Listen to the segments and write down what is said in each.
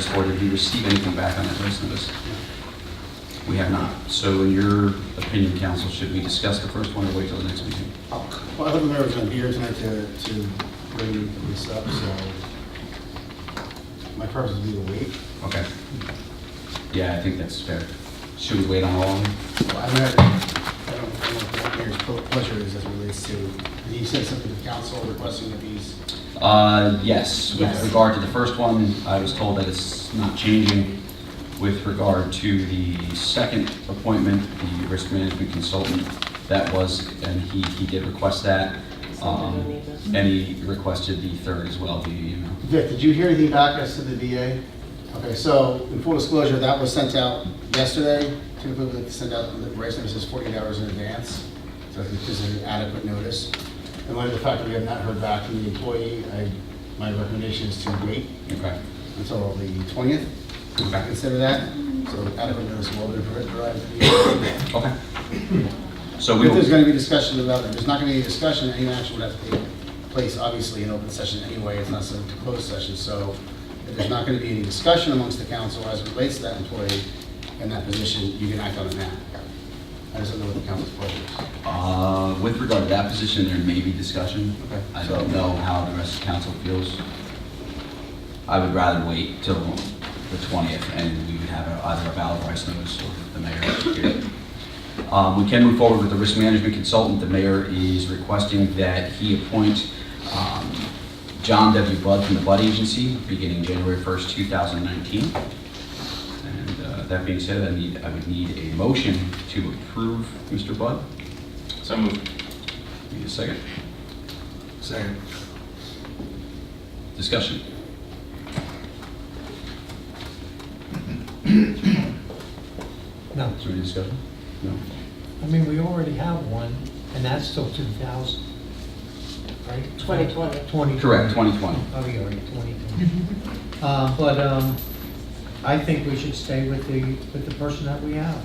notice for. Did we receive anything back on that notice? We have not. So in your opinion, council, should we discuss the first one or wait till the next meeting? Well, I thought the mayor was going to be here tonight to bring this up, so my preference would be to wait. Okay. Yeah, I think that's fair. Should we wait on all of them? Well, I don't know what the mayor's pleasure is as it relates to, he said something to the council requesting that these. Yes. With Yes. regard to the first one, I was told that it's not changing. With regard to the second appointment, the risk management consultant, that was, and he did request that. And he requested the third as well via email. Vic, did you hear anything back as to the VA? Okay, so in full disclosure, that was sent out yesterday. Typically, we like to send out the race notices 48 hours in advance, so this is an adequate notice. In light of the fact that we have not heard back from the employee, my recommendation is to wait Okay. until the 20th. Okay. Consider that, so adequate notice will be provided. Okay. So we If will, there's going to be discussion about it, there's not going to be any discussion, any action would have to take place, obviously, in open session anyway. It's not subject to closed session, so if there's not going to be any discussion amongst the council as it relates to that employee in that position, you can act on it now. I just don't know what the council's pleasure is. with regard to that position, there may be discussion. Okay. I don't know how the rest of the council feels. I would rather wait till the 20th, and we would have either a valid rights notice or the mayor here. We can move forward with the risk management consultant. The mayor is requesting that he appoint John W. Budd from the Budd Agency beginning January 1st, 2019. And that being said, I would need a motion to approve Mr. Budd. So moved. Need a second? Second. Discussion. No, Is there any discussion? No? I mean, we already have one, and that's till 2000, right? 2020. 2020. Correct, 2020. Oh, we already 2020. But I think we should stay with the person that we have.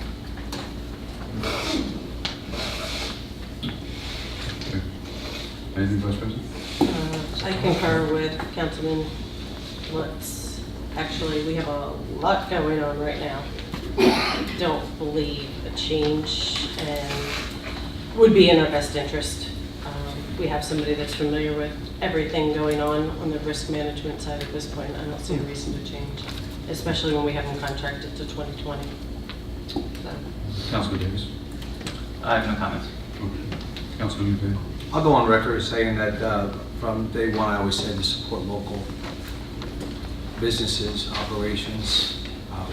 Okay. Anything, Vice President? I concur with Councilman Lutz. Actually, we have a lot going on right now. I don't believe a change would be in our best interest. We have somebody that's familiar with everything going on the risk management side at this point. I don't see a reason to change, especially when we have them contracted to 2020. So, Councilman Davis? I have no comments. Okay. Councilman McVeigh? I'll go on record as saying that from day one, I always said to support local businesses, operations,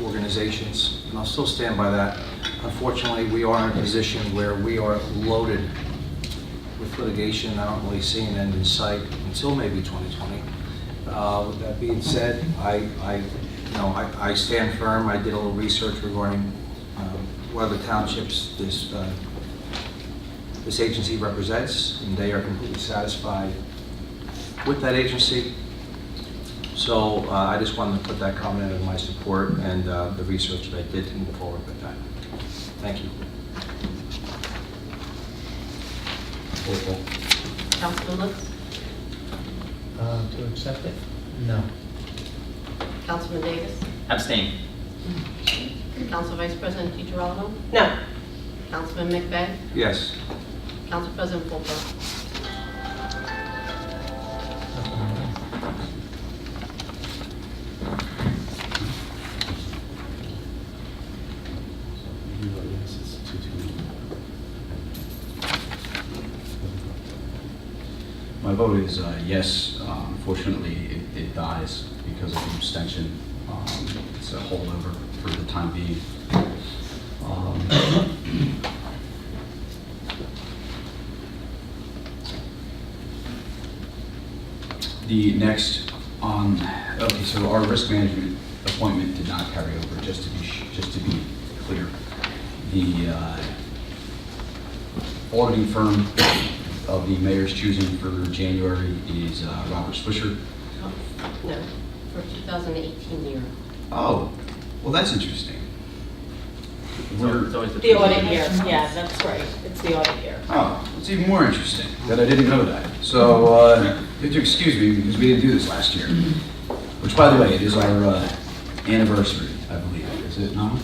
organizations, and I'll still stand by that. Unfortunately, we are in a position where we are loaded with litigation. I don't really see an end in sight until maybe 2020. With that being said, I stand firm. I did a little research regarding what other townships this agency represents, and they are completely satisfied with that agency. So I just wanted to put that comment in my support and the research that I did to move forward with that. Thank you. Councilman Lutz? To accept it? No. Councilman Davis? Abstain. Council Vice President DiGirolamo? no, Councilman McVeigh? Yes. Council President Fulton? My vote is yes. Unfortunately, it dies because of the abstention. It's a holdover for the time being. The next on, okay, so our risk management appointment did not carry over, just to be clear. The auditing firm of the mayor's choosing for January is Robert Swisher. No, for 2018 year. Oh, well, that's interesting. It's always the audit year. Yeah, that's right. It's the audit year. Oh, it's even more interesting that I didn't know that. So, you have to excuse me because we didn't do this last year. Which, by the way, it is our anniversary, I believe, is it not?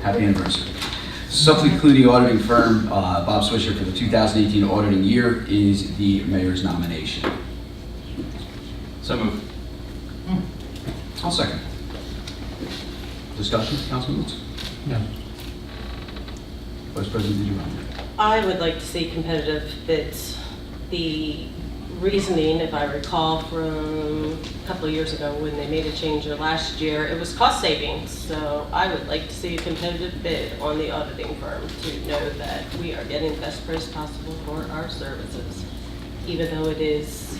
Happy anniversary. Subsequently conclude the auditing firm, Bob Swisher, for the 2018 auditing year is the mayor's nomination. So moved. I'll second. Discussion, Councilman Woods? No. Vice President DeGiorno? I would like to see competitive bids. The reasoning, if I recall from a couple of years ago when they made a change, or last year, it was cost savings. So I would like to see a competitive bid on the auditing firm to know that we are getting the best price possible for our services. Even though it is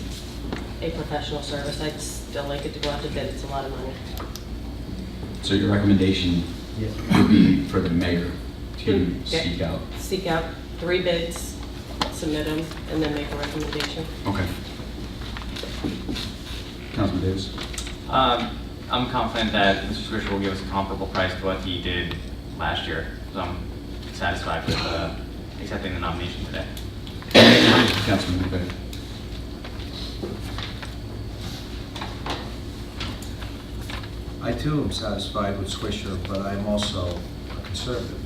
a professional service, I'd still like it to go out to bid. It's a lot of money. So your recommendation would be for the mayor to Yeah. seek out? Seek out 3 bids, submit them, and then make a recommendation. Okay. Councilman Davis? I'm confident that Mr. Swisher will give us a comparable price to what he did last year. So I'm satisfied with accepting the nomination today. Councilman McVeigh? I too am satisfied with Swisher, but I'm also a conservative.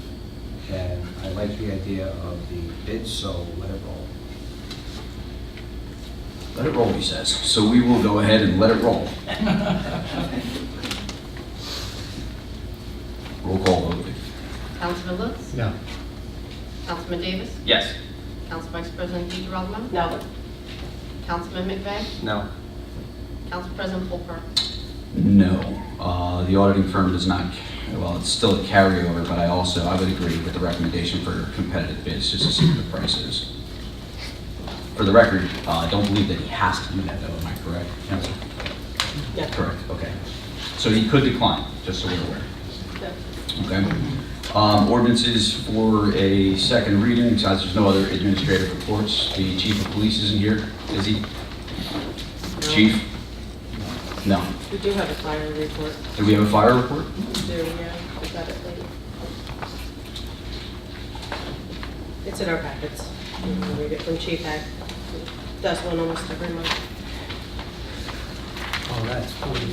And I like the idea of the bid, so let it roll. Let it roll, he says. So we will go ahead and let it roll. Roll call vote. Councilman Lutz? No. Councilman Davis? Yes. Council Vice President DeGiorno? No. Councilman McVeigh? No. Council President Polk? No. The auditing firm does not, well, it's still a carryover, but I would agree with the recommendation for competitive bids, just to see what the price is. For the record, I don't believe that he has to do that, though. Am I correct, Council? Yeah. Correct, okay. So he could decline, just so we're aware. No. Okay. Ordinances for a second reading, besides there's no other administrative reports. The chief of police isn't here, is he? Chief? No. We do have a fire report. Do we have a fire report? There we go. We got it later. It's in our packets. You can read it from Chief Hack. Does one almost every month. Oh, that's for the, That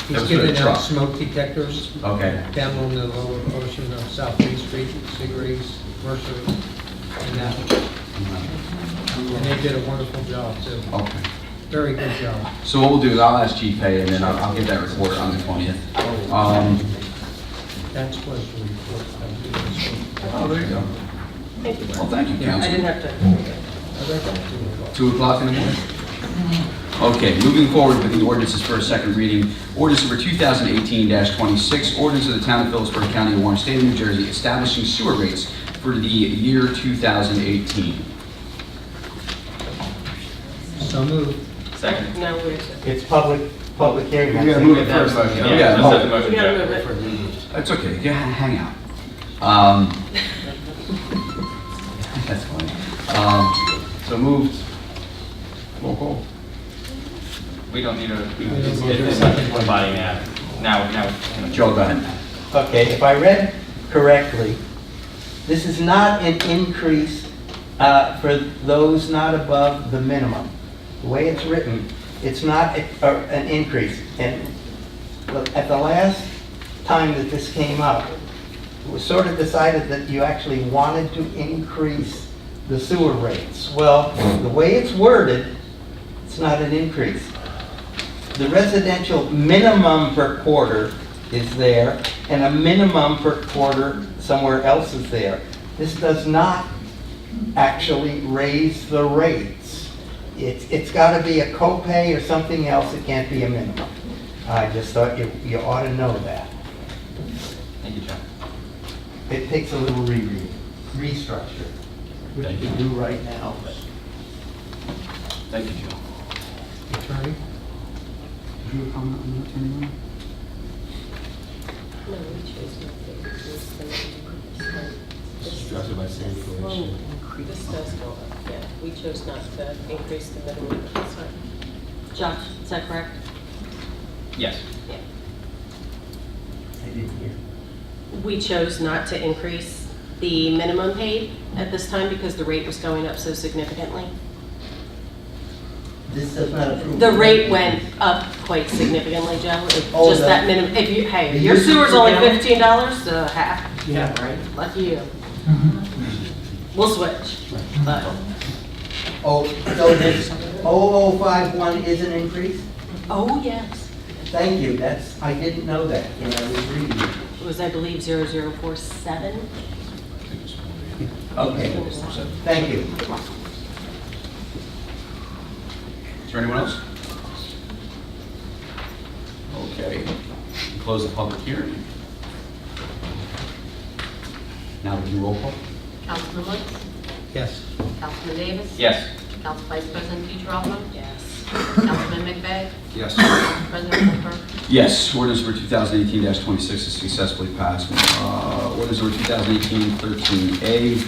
he's was for the giving out truck. smoke detectors Okay. down on the lower portion of South Main Street, Sigrees, Mercer, and that. And they did a wonderful job, too. Okay. Very good job. So what we'll do is I'll ask Chief Hay, and then I'll get that report on the 20th. That's what the report. Oh, there you go. Thank you. Well, thank you, I didn't Council. have to. I read that too. 2 o'clock in the morning? Okay, moving forward with the ordinances for a second reading. Ordinance number 2018-26, ordinance of the Town of Phillipsburg, County of Warren, State of New Jersey, establishing sewer rates for the year 2018. So moved. Second. No, we It's public hearing. You gotta move it first, though. Yeah. Yeah, let's set the motion, We gotta Jeff. move it. That's okay, yeah, hang out. That's fine. So moved. Roll call. We don't need a, it's one body now. Now. Joe, go ahead. Okay, if I read correctly, this is not an increase for those not above the minimum. The way it's written, it's not an increase. And at the last time that this came up, it was sort of decided that you actually wanted to increase the sewer rates. Well, the way it's worded, it's not an increase. The residential minimum per quarter is there, and a minimum per quarter somewhere else is there. This does not actually raise the rates. It's got to be a copay or something else. It can't be a minimum. I just thought you ought to know that. Thank you, Jeff. It takes a little restructure, which Thank we you. do right now. But Thank you, Joe. Attorney? Did you have a comment on that, Attorney? No, we chose not to increase the minimum. Suggested by Sandy Coalition. This does go up, yeah. We chose not to increase the minimum. That's fine. Josh, is that correct? Yes. Yeah. I didn't hear. We chose not to increase the minimum paid at this time because the rate was going up so significantly. This does not approve. The rate went up quite significantly, Joe. It's Oh, just the- that minimum, if you, hey, the if your usage sewer's per only gallon? $15, half. Yeah, right. Lucky you. We'll switch, but, Oh, so this 0051 is an increase? oh, yes. Thank you, that's, I didn't know that when I was reading it. It was, I believe, 0047. Okay, thank you. Is there anyone else? Okay, close the public hearing. Now we do roll call. Councilman Woods? Yes. Councilman Davis? Yes. Council Vice President DeGirolamo? Yes. Councilman McVeigh? Yes. Council President Polk? Yes, ordinance number 2018-26 is successfully passed. Ordinance number 2018-13A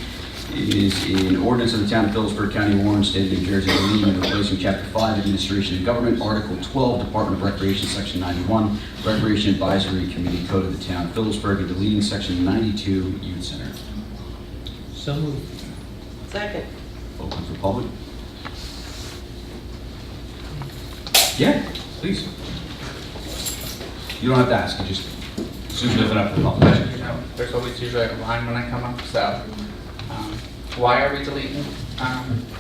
is an ordinance of the town of Phillipsburg, County of Warren, State of New Jersey, deleting and replacing Chapter 5, Administration and Government, Article 12, Department of Recreation, Section 91, Recreation Advisory Committee, Code of the Town of Phillipsburg, and deleting Section 92, Youth Center. So moved. Second. Open for public. Yeah, please. You don't have to ask, you just, as soon as you lift it up to the public. You know, there's always usually a line when I come up, so, why are we deleting,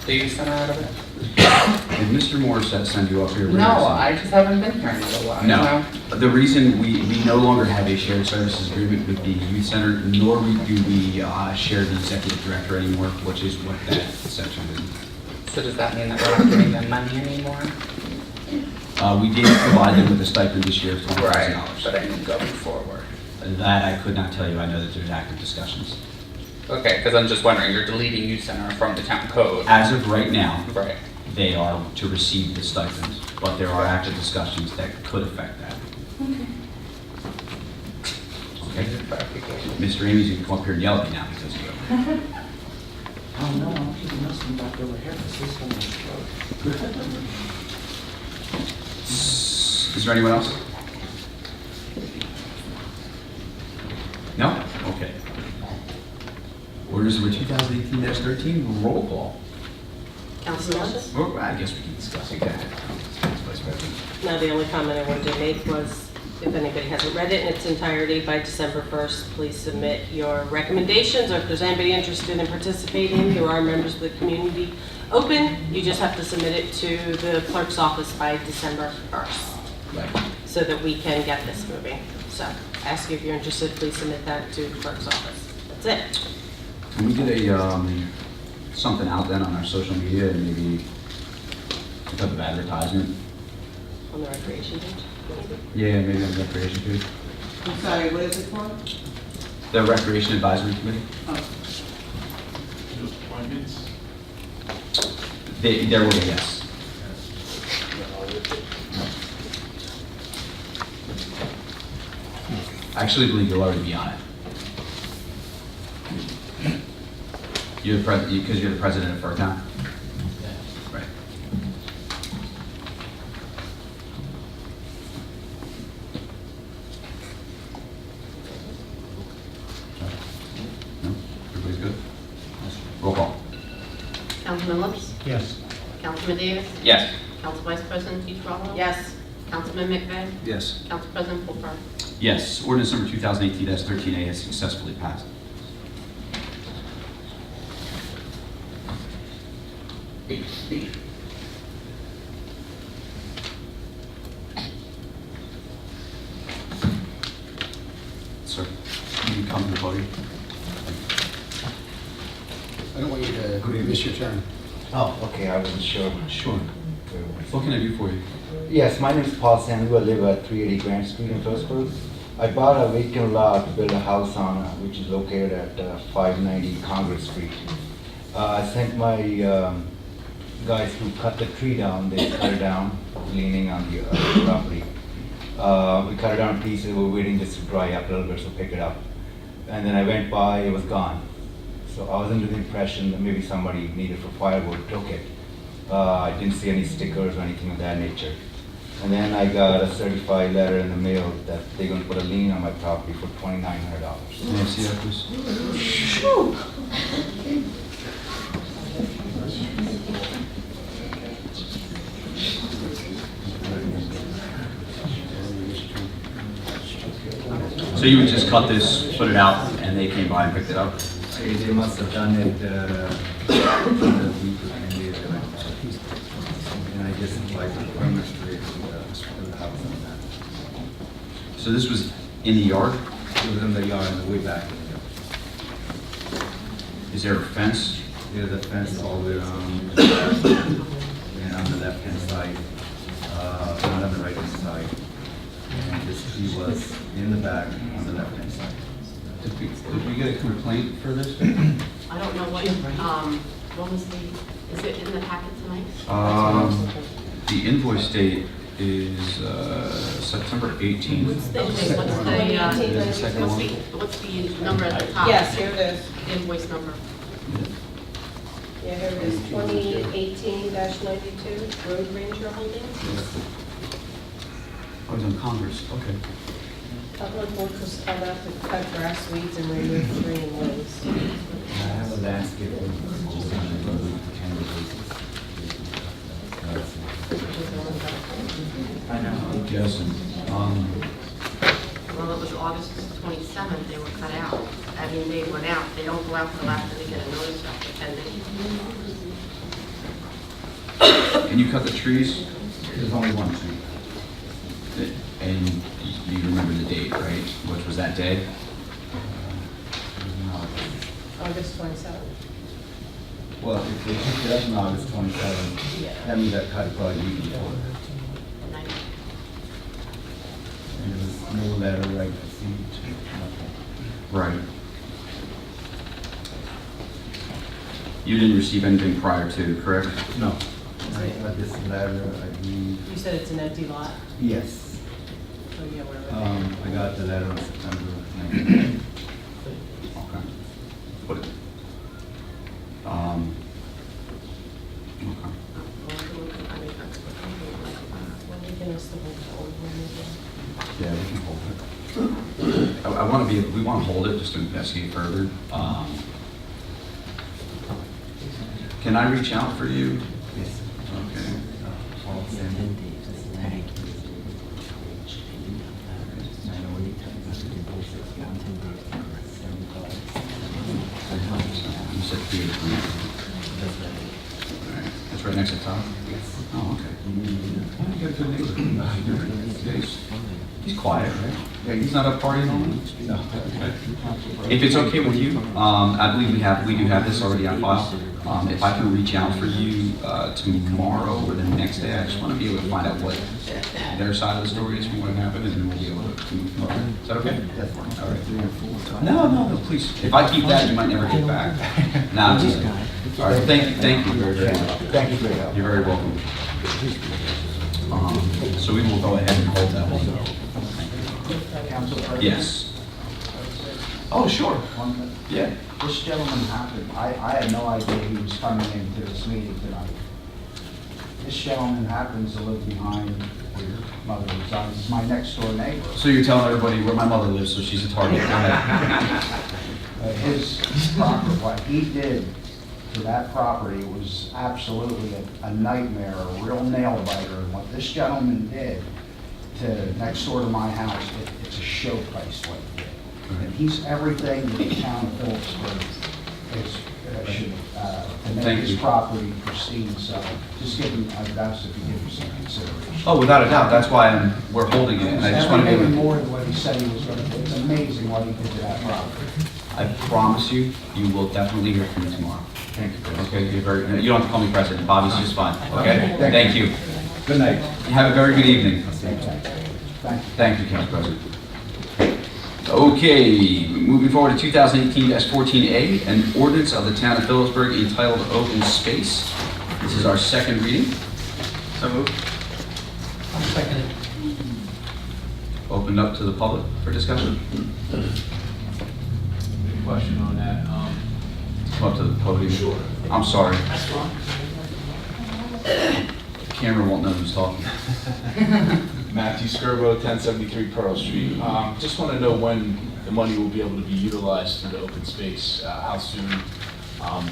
the youth center out of it? Did Mr. Morris send you up here? No, I just haven't been here in a little while, you No. know? The reason we no longer have a shared services agreement with the youth center, nor do we share the executive director anymore, which is what that section is. So does that mean that we're not giving them money anymore? We did provide them with a stipend this year of But $20,000. I mean going forward. That I could not tell you. I know that there's active discussions. Okay, because I'm just wondering, you're deleting youth center from the town code. As of right now, Right. they are to receive the stipend, but there are active discussions that could affect that. Okay. Clarification. Mr. Amy's going to come up here and yell at me now because of you. Oh, no, I'm keeping this one back over here, because this one is closed. Is there anyone else? No? Okay. Orders number 2018-13, roll call. Councilman Woods? Well, I guess we can discuss it. Vice President. Now, the only comment I wanted to make was, if anybody hasn't read it in its entirety, by December 1st, please submit your recommendations, or if there's anybody interested in participating, who are members of the community open, you just have to submit it to the clerk's office by December 1st, Right. so that we can get this moving. So, I ask you if you're interested, please submit that to the clerk's office. That's it. Can we get a, something out then on our social media and maybe some type of advertisement? On the recreation page, maybe? Yeah, maybe on the recreation page. I'm sorry, what is it for? The Recreation Advisory Committee? There will be, yes. I actually believe you'll already be on it. You're the president, because you're the president of Fairtown? Right. No? Everybody's good? Roll call. Councilman Woods? Yes. Councilman Davis? Yes. Council Vice President DeGirolamo? Yes. Councilman McVeigh? Yes. Council President Polk? Yes, ordinance number 2018-13A has successfully passed. Sir, you can come to the podium. I don't want you to miss your turn. Oh, okay, I wasn't sure. Sure. What can I do for you? Yes, my name is Paul Sandu. I live at 380 Grant Street in Phillipsburg. I bought a vacant lot to build a house on, which is located at 590 Congress Street. I sent my guys who cut the tree down. They cut it down, leaning on the property. We cut it down in pieces. We're waiting just to dry up a little bit, so pick it up. And then I went by, it was gone. So I was under the impression that maybe somebody needed for firewood, took it. I didn't see any stickers or anything of that nature. And then I got a certified letter in the mail that they're going to put a lien on my property for $2,900. May I see that, please? So you would just cut this, put it out, and they came by and picked it up? They must have done it a week or 10 days ago. And I just applied for the permit straight to the house and that. So this was in the yard? It was in the yard on the way back. Is there a fence? There's a fence all the way around, and on the left-hand side, not on the right-hand side. And this tree was in the back on the left-hand side. Did we get a complaint for this? I don't know what was the, is it in the packet tonight? The invoice date is September 18th. What's the number at the top? Yes, here it is. Invoice number. Yeah, here it is, 2018-92, Road Ranger Holdings. Oh, it's on Congress, okay. Public Works was called out to cut grass, weeds, and remove green limbs. I have a landscape on the road, I know. Yes, Well, it was August 27th, they were cut out. I mean, they went out, they don't go out till after they get a notice after 10 days. and you cut the trees? There's only one tree. And you remember the date, right? Which was that day? August 27th. Well, if they picked it up on August 27th, that means that cut probably a week before. And there was no letter, right, received, nothing. Right. You didn't receive anything prior to, correct? No. I got this letter, I believe, You said it's an empty lot? yes. So yeah, where I got the letter on September 19th. Okay. What? Okay. When are you going to submit the old one again? Yeah, we can hold it. I want to be, we want to hold it just to investigate further. Can I reach out for you? Yes. Okay. I'll send it. You said Peter. That's right next to Tom? Yes. Oh, okay. You got a good neighbor. He's quiet, right? Yeah, he's not up partying on it? No. If it's okay with you, I believe we do have this already on file. If I can reach out for you tomorrow or the next day, I just want to be able to find out what their side of the story is from what happened, and then we'll be able to move forward. Is that okay? That's fine. All right. No, please. If I keep that, you might never get back. No, just, all right, thank you very much. Thank you for your help. You're very welcome. So we will go ahead and hold that one. Yes. Oh, sure. Yeah. This gentleman happened, I had no idea he was coming into this meeting tonight. This gentleman happens to live behind where your mother resides, he's my next door neighbor. So you're telling everybody where my mother lives, so she's a target. Go ahead. His property, what he did to that property was absolutely a nightmare, a real nail biter. And what this gentleman did to next door to my house, it's a showcase what he did. And he's everything that the town of Phillipsburg is, should, to make Thank his you. property pristine. So just give him, I'd ask if you give him some consideration. Oh, without a doubt, that's why we're holding it, and I just want to be Everything able more than what he said he was going to do. It's amazing what he did to that property. I promise you, you will definitely hear from me tomorrow. Thank you. Okay, you don't have to call me president, Bobby's just fine, okay? Thank Thank you. Good night. You have a very good evening. Thank you. Thank you, Council President. Okay, moving forward to 2018-14A, an ordinance of the town of Phillipsburg entitled Open Space. This is our second reading. So moved. I'll second it. Opened up to the public for discussion. Question on that. Come up to the podium. Sure. I'm sorry. That's fine. The camera won't know who's talking. Matthew Skirbo, 1073 Pearl Street. Just want to know when the money will be able to be utilized through the open space. How soon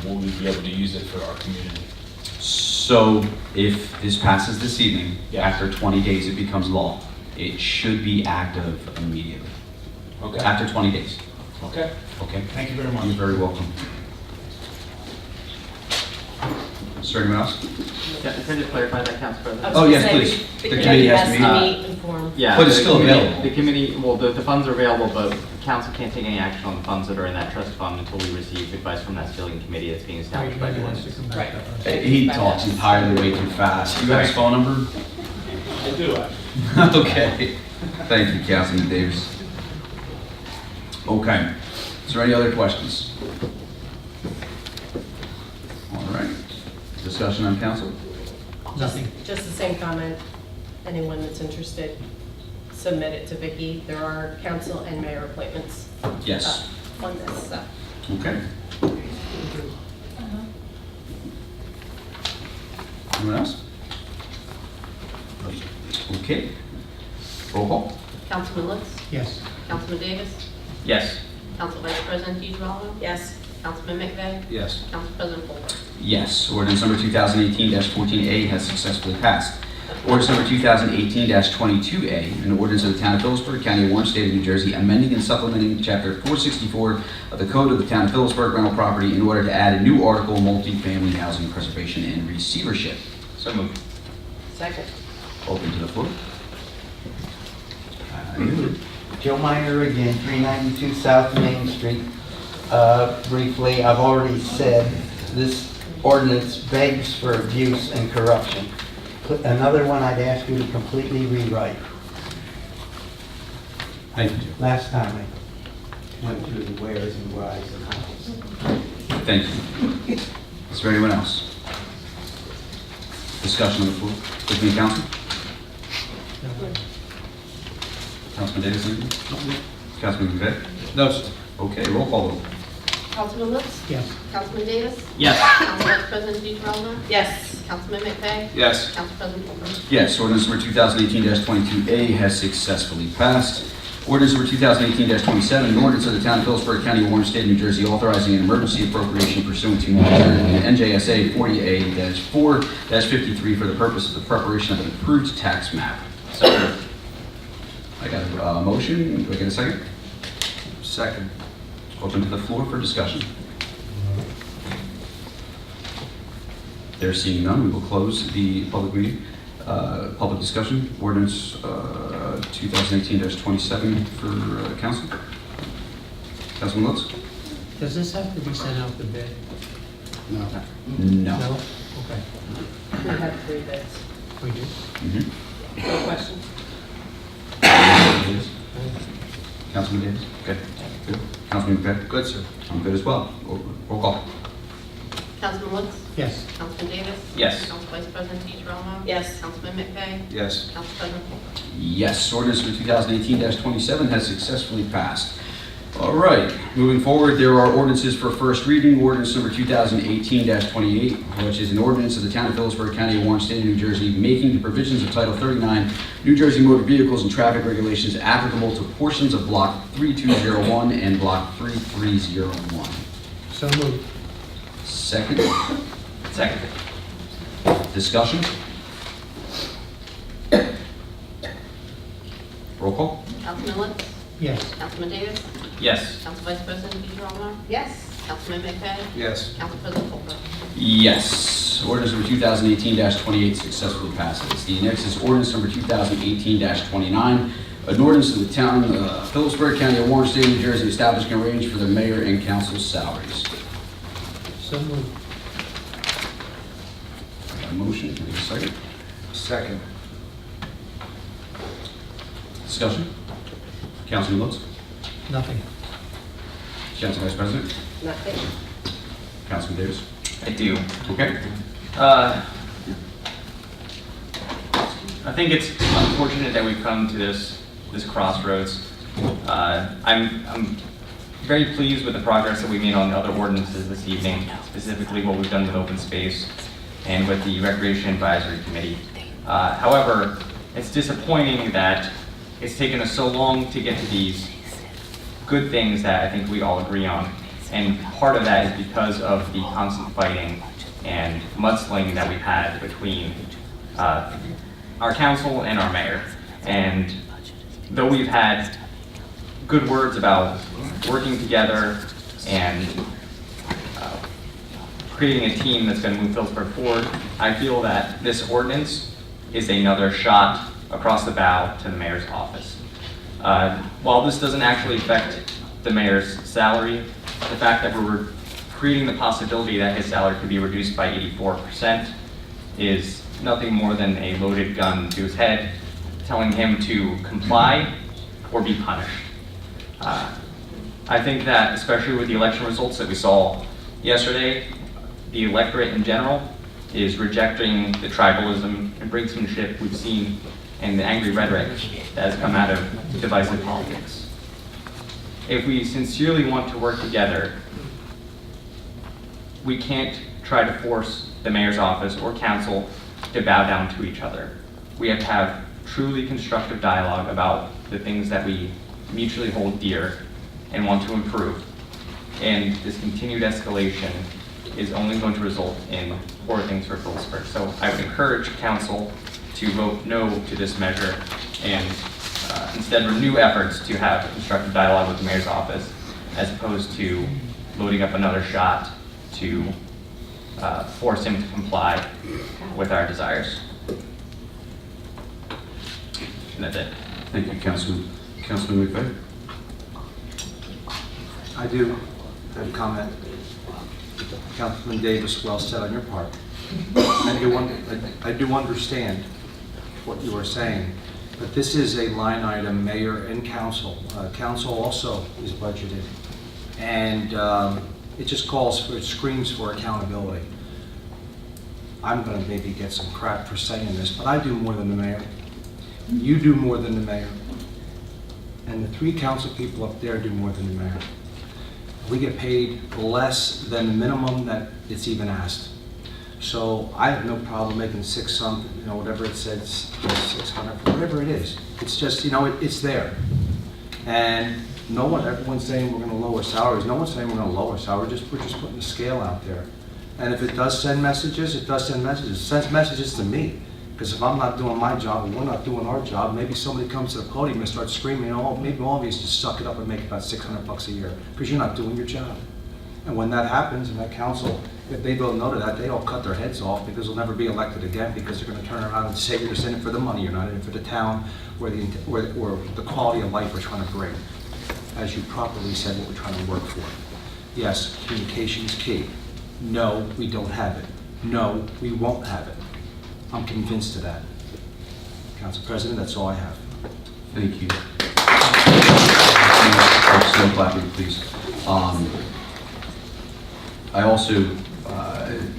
will we be able to use it for our community? So if this passes this evening, Yeah. after 20 days it becomes law. It should be active immediately. Okay. After 20 days. Okay. Okay? Thank you very much. You're very welcome. Is there anyone else? Can I just clarify that, Council President? I was Oh, gonna yes, say, please. The The committee has meet. to meet and form. Yeah. But it's the still committee- available. The committee, well, the funds are available, but council can't take any action on the funds that are in that trust fund until we receive advice from that ceiling committee that's being established by the ordinance. Right. He talks entirely way too fast. You got his phone number? I do, actually. Okay. Thank you, Councilman Davis. Okay. Is there any other questions? All right. Discussion on council? Nothing. Just the same comment. Anyone that's interested, submit it to Vicky. There are council and mayor appointments Yes. on this, so. Okay. Anyone else? Okay. Roll call? Councilman Lutz, Yes. Councilman Davis, Yes. Council Vice President DeGiraldo, Yes. Councilman McVeigh, Yes. Council President Colbert. Yes. Ordinance number 2018-14A has successfully passed. Ordinance number 2018-22A, an ordinance of the Town of Phillipsburg, County of Orange, State of New Jersey, amending and supplementing Chapter 464 of the Code of the Town of Phillipsburg rental property in order to add a new article, multifamily housing preservation and receivership. So moved. Second. Open to the floor. Joe Minor again, 392 South Main Street. Briefly, I've already said this ordinance begs for abuse and corruption. Another one I'd ask you to completely rewrite. Thank you. Last time I went through the wheres and whys and hows. Thank you. Is there anyone else? Discussion on the floor. With me, council? Councilman Davis, anything? Councilman McVeigh? No, sir. Okay, roll call vote. Councilman Lutz, Yes. Councilman Davis, Yes. Council Vice President DeGiraldo, Yes. Councilman McVeigh, Yes. Council President Colbert. Yes, ordinance number 2018-22A has successfully passed. Ordinance number 2018-27, an ordinance of the Town of Phillipsburg, County of Orange, State of New Jersey, authorizing an emergency appropriation pursuant to NJSA 40A-4-53 for the purpose of the preparation of an approved tax map. So moved. I got a motion. Do I get a second? Second. Open to the floor for discussion. There seeing none, we will close the public meeting. Public discussion, ordinance 2018-27 for council. Councilman Lutz? Does this have to be sent out to bid? No. No. No? Okay. We have 3 bids. We do? Mhm. No questions? Councilman Davis? Good. Good. Councilman McVeigh? Good, sir. I'm good as well. Roll call. Councilman Lutz, Yes. Councilman Davis, Yes. Council Vice President DeGiraldo, Yes. Councilman McVeigh, Yes. Council President Colbert. Yes, ordinance for 2018-27 has successfully passed. All right, moving forward, there are ordinances for first reading. Ordinance number 2018-28, which is an ordinance of the Town of Phillipsburg, County of Orange, State of New Jersey, making the provisions of Title 39, New Jersey Motor Vehicles and Traffic Regulations applicable to portions of Block 3201 and Block 3301. So moved. Second, Second. discussion? Roll call? Councilman Lutz, Yes. Councilman Davis, Yes. Council Vice President DeGiraldo, Yes. Councilman McVeigh, Yes. Council President Colbert. Yes. Ordinance number 2018-28 successfully passes. The next is ordinance number 2018-29, an ordinance of the Town of Phillipsburg, County of Orange, State of New Jersey, establishing a range for the mayor and council's salaries. So moved. Got a motion, can I get a second? Second. Discussion? Councilman Lutz? Nothing. Council Vice President? Nothing. Councilman Davis? I do. Okay. I think it's unfortunate that we've come to this crossroads. I'm very pleased with the progress that we made on the other ordinances this evening, specifically what we've done with open space and with the Recreation Advisory Committee. However, it's disappointing that it's taken us so long to get to these good things that I think we all agree on. And part of that is because of the constant fighting and mudslinging that we've had between our council and our mayor. And though we've had good words about working together and creating a team that's going to move Phillipsburg forward. I feel that this ordinance is another shot across the bow to the mayor's office. While this doesn't actually affect the mayor's salary, the fact that we're creating the possibility that his salary could be reduced by 84% is nothing more than a loaded gun to his head, telling him to comply or be punished. I think that, especially with the election results that we saw yesterday, the electorate in general is rejecting the tribalism and brinksmanship we've seen and the angry rhetoric that has come out of divisive politics. If we sincerely want to work together, we can't try to force the mayor's office or council to bow down to each other. We have to have truly constructive dialogue about the things that we mutually hold dear and want to improve. And this continued escalation is only going to result in poor things for Phillipsburg. So I would encourage council to vote no to this measure and instead renew efforts to have constructive dialogue with the mayor's office, as opposed to loading up another shot to force him to comply with our desires. And that's it. Thank you, Councilman. Councilman McVeigh? I do have a comment. Councilman Davis, well said on your part. I do understand what you are saying, but this is a line item, mayor and council. Council also is budgeted, and it just screams for accountability. I'm going to maybe get some crap for saying this, but I do more than the mayor. You do more than the mayor. And the 3 council people up there do more than the mayor. We get paid less than the minimum that it's even asked. So I have no problem making 6 something, whatever it says, 600, whatever it is. It's just, it's there. And everyone's saying we're going to lower salaries. No one's saying we're going to lower salaries. We're just putting the scale out there. And if it does send messages, it does send messages. It sends messages to me. Because if I'm not doing my job and we're not doing our job, maybe somebody comes to the podium and starts screaming, maybe all of you just suck it up and make about $600 a year because you're not doing your job. And when that happens, and that council, if they don't know to that, they all cut their heads off because they'll never be elected again because they're going to turn around and say you're just in it for the money, you're not in it for the town or the quality of life we're trying to bring. As you properly said, what we're trying to work for. Yes, communication is key. No, we don't have it. No, we won't have it. I'm convinced of that. Council President, that's all I have. Thank you. Slow clapping, please. I also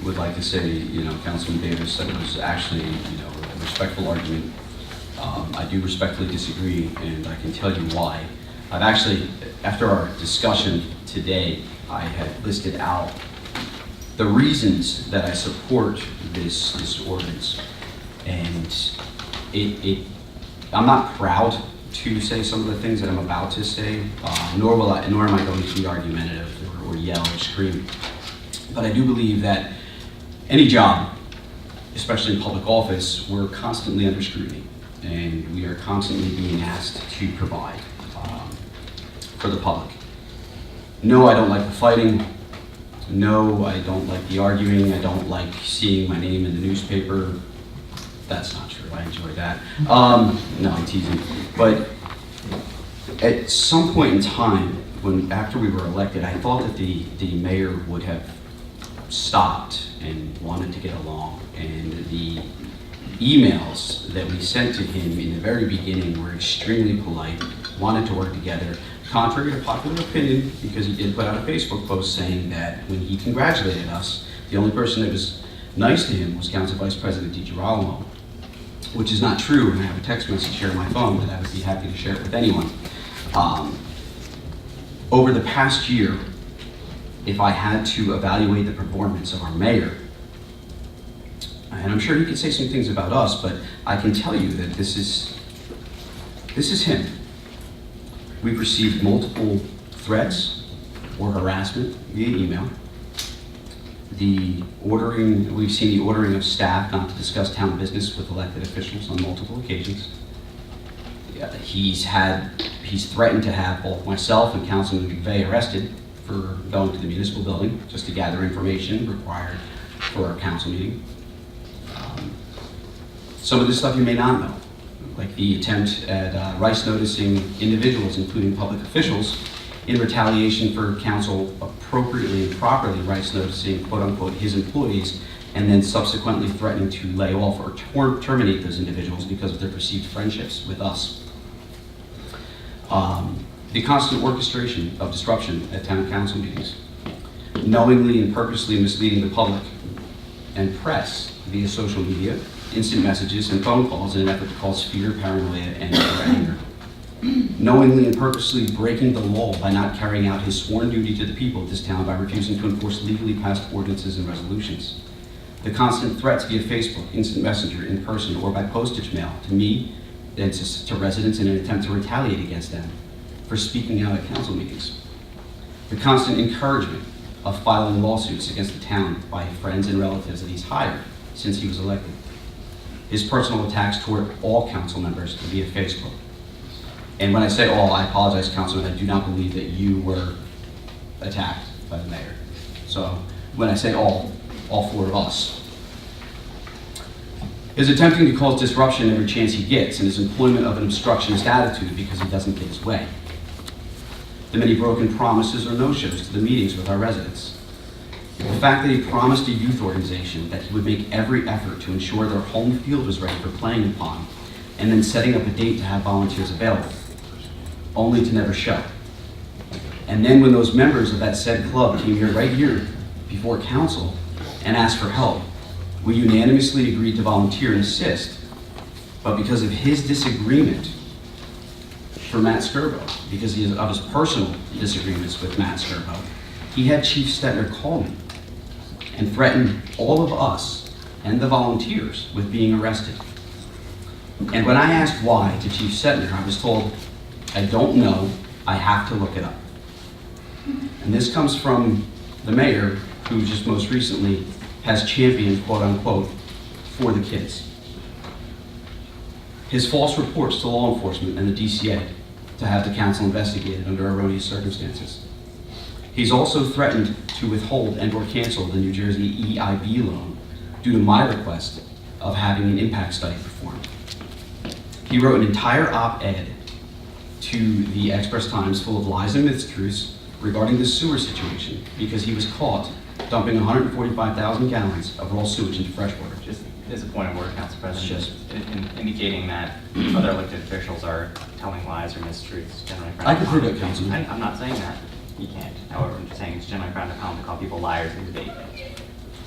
would like to say, Councilman Davis, that it was actually, a respectful argument. I do respectfully disagree, and I can tell you why. I've actually, after our discussion today, I had listed out the reasons that I support this ordinance, and I'm not proud to say some of the things that I'm about to say, nor am I going to be argumentative or yell or scream. But I do believe that any job, especially in public office, we're constantly under scrutiny, and we are constantly being asked to provide for the public. No, I don't like the fighting. No, I don't like the arguing. I don't like seeing my name in the newspaper. That's not true. I enjoy that. No, I'm teasing. But at some point in time, after we were elected, I thought that the mayor would have stopped and wanted to get along. And the emails that we sent to him in the very beginning were extremely polite, wanted to work together, contrary to popular opinion, because he did put out a Facebook post saying that when he congratulated us, the only person that was nice to him was Council Vice President DiGirolamo, which is not true, and I have a text message here on my phone that I would be happy to share it with anyone. Over the past year, if I had to evaluate the performance of our mayor, and I'm sure he could say some things about us, but I can tell you that this is him. We've received multiple threats or harassment via email. We've seen the ordering of staff not to discuss town business with elected officials on multiple occasions. He He's threatened to have both myself and Councilman McVeigh arrested for going to the municipal building just to gather information required for our council meeting. Some of this stuff you may not know, like the attempt at rice noticing individuals, including public officials, in retaliation for council appropriately and properly rice noticing, quote-unquote, his employees, and then subsequently threatening to lay off or terminate those individuals because of their perceived friendships with us. The constant orchestration of disruption at town council meetings, knowingly and purposely misleading the public and press via social media, instant messages, and phone calls in an effort to cause fear, paranoia, and anger. Knowingly and purposely breaking the law by not carrying out his sworn duty to the people of this town by refusing to enforce legally passed ordinances and resolutions. The constant threats via Facebook, instant messenger, in person, or by postage mail to me and to residents in an attempt to retaliate against them for speaking out at council meetings. The constant encouragement of filing lawsuits against the town by friends and relatives that he's hired since he was elected. His personal attacks toward all council members via Facebook. And when I say all, I apologize, Councilman, I do not believe that you were attacked by the mayor. So when I say all four of us. His attempting to cause disruption every chance he gets, and his employment of an obstructionist attitude because he doesn't get his way. The many broken promises or no-shows to the meetings with our residents. The fact that he promised a youth organization that he would make every effort to ensure their home field was ready for playing upon, and then setting up a date to have volunteers available, only to never show. And then when those members of that said club came here right here before council and asked for help, we unanimously agreed to volunteer and assist, but because of his disagreement for Matt Skirbo, because of his personal disagreements with Matt Skirbo, he had Chief Stetner call me and threaten all of us and the volunteers with being arrested. And when I asked why to Chief Stetner, I was told, I don't know, I have to look it up. And this comes from the mayor, who just most recently has championed, quote unquote, for the kids. His false reports to law enforcement and the DCA to have the council investigated under erroneous circumstances. He's also threatened to withhold and or cancel the New Jersey EIB loan due to my request of having an impact study performed. He wrote an entire op-ed to the Express Times full of lies and mistruths regarding the sewer situation because he was caught dumping 145,000 gallons of raw sewage into freshwater. Just as a point of order, Council President, just indicating that other elected officials are telling lies or mistruths generally. I can prove it, Councilman. I'm not saying that. You can't. However, I'm just saying it's generally frowned upon to call people liars in debate.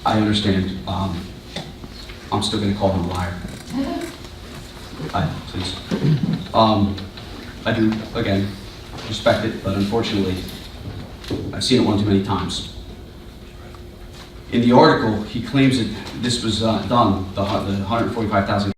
I understand. I'm still going to call him a liar. Please. I do, again, respect it, but unfortunately, I've seen it one too many times. In the article, he claims that this was done, the 145,000